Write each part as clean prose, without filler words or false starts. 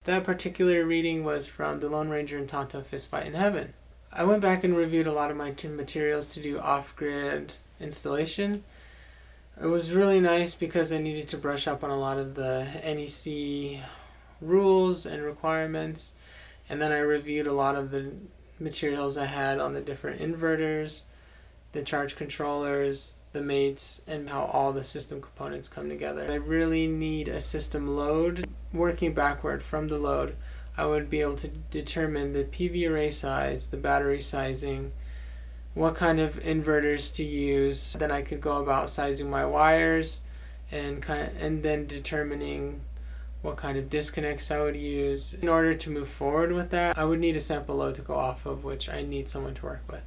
That particular reading was from The Lone Ranger and Tonto Fistfight in Heaven. I went back and reviewed a lot of my materials to do off-grid installation. It was really nice because I needed to brush up on a lot of the NEC rules and requirements, and then I reviewed a lot of the materials I had on the different inverters, the charge controllers, the mates, and how all the system components come together. I really need a system load. Working backward from the load, I would be able to determine the PV array size, the battery sizing, what kind of inverters to use. Then I could go about sizing my wires and then determining what kind of disconnects I would use. In order to move forward with that, I would need a sample load to go off of, which I need someone to work with.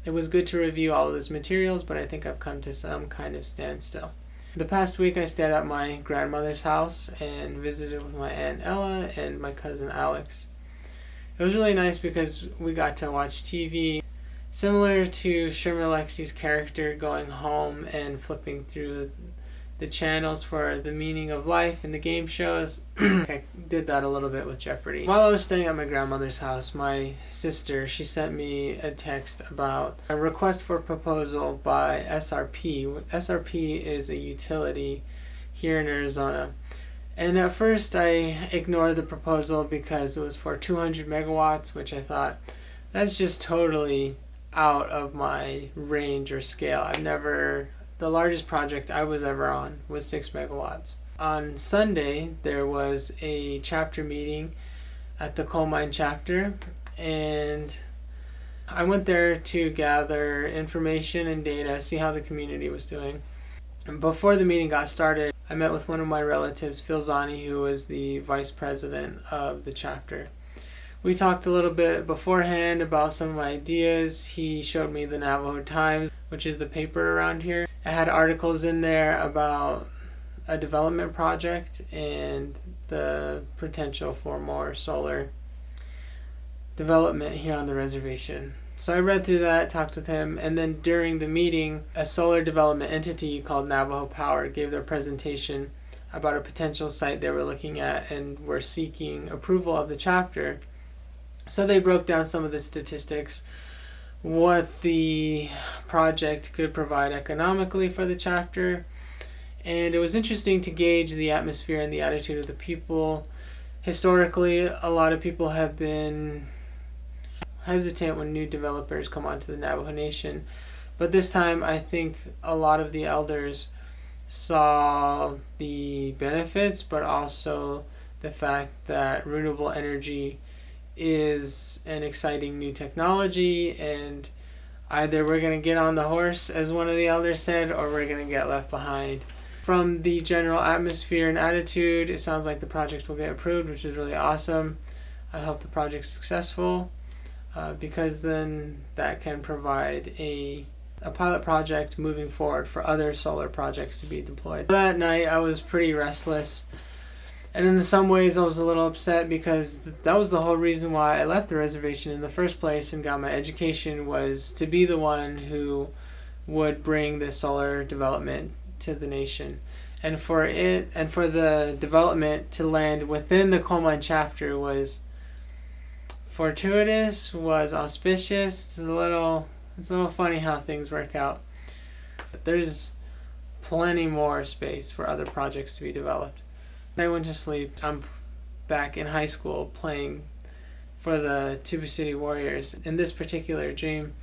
It was good to review all of those materials, but I think I've come to some kind of standstill. The past week I stayed at my grandmother's house and visited with my Aunt Ella and my cousin Alex. It was really nice because we got to watch TV. Similar to Sherman Alexie's character going home and flipping through the channels for the meaning of life in the game shows. I did that a little bit with Jeopardy. While I was staying at my grandmother's house, my sister, she sent me a text about a request for proposal by SRP. SRP is a utility here in Arizona. And at first I ignored the proposal because it was for 200 megawatts, which I thought, that's just totally out of my range or scale. The largest project I was ever on was 6 megawatts. On Sunday, there was a chapter meeting at the coal mine chapter, and I went there to gather information and data, see how the community was doing. And before the meeting got started, I met with one of my relatives, Phil Zani, who was the vice president of the chapter. We talked a little bit beforehand about some of my ideas. He showed me the Navajo Times, which is the paper around here. It had articles in there about a development project and the potential for more solar development here on the reservation. So I read through that, talked with him, and then during the meeting, a solar development entity called Navajo Power gave their presentation about a potential site they were looking at and were seeking approval of the chapter. So they broke down some of the statistics, what the project could provide economically for the chapter, and it was interesting to gauge the atmosphere and the attitude of the people. Historically, a lot of people have been hesitant when new developers come onto the Navajo Nation, but this time I think a lot of the elders saw the benefits, but also the fact that renewable energy is an exciting new technology, and either we're going to get on the horse, as one of the elders said, or we're going to get left behind. From the general atmosphere and attitude, it sounds like the project will get approved, which is really awesome. I hope the project's successful, because then that can provide a pilot project moving forward for other solar projects to be deployed. That night I was pretty restless. And in some ways I was a little upset because that was the whole reason why I left the reservation in the first place and got my education, was to be the one who would bring the solar development to the nation. And for the development to land within the coal mine chapter was fortuitous, was auspicious. It's a little funny how things work out. But there's plenty more space for other projects to be developed. I went to sleep. I'm back in high school playing for the Tuba City Warriors. In this particular dream,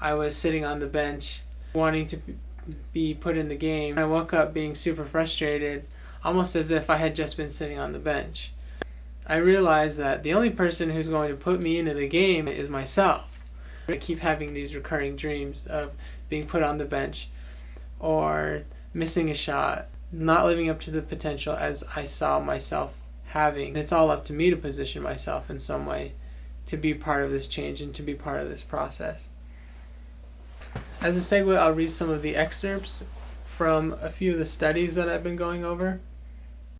I was sitting on the bench wanting to be put in the game. I woke up being super frustrated, almost as if I had just been sitting on the bench. I realized that the only person who's going to put me into the game is myself. I keep having these recurring dreams of being put on the bench or missing a shot, not living up to the potential as I saw myself having. It's all up to me to position myself in some way to be part of this change and to be part of this process. As a segue, I'll read some of the excerpts from a few of the studies that I've been going over.